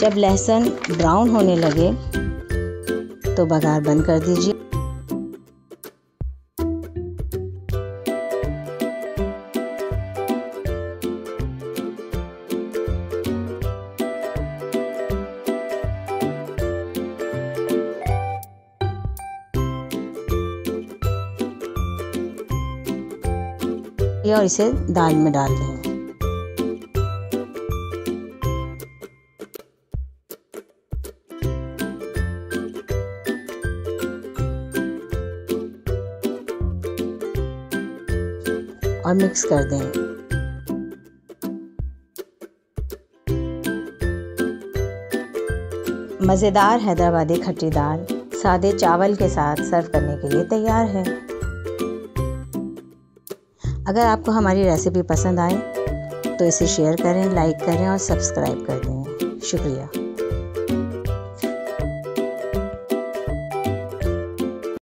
जब लहसुन ब्राउन होने लगे तो बघार बंद कर दीजिए। और इसे दाल में डाल दें। और मिक्स कर दें। मज़ेदार हैदराबादी खट्टी दाल सादे चावल के साथ सर्व करने के लिए तैयार है। अगर आपको हमारी रेसिपी पसंद आए तो इसे शेयर करें, लाइक करें और सब्सक्राइब कर दें। शुक्रिया।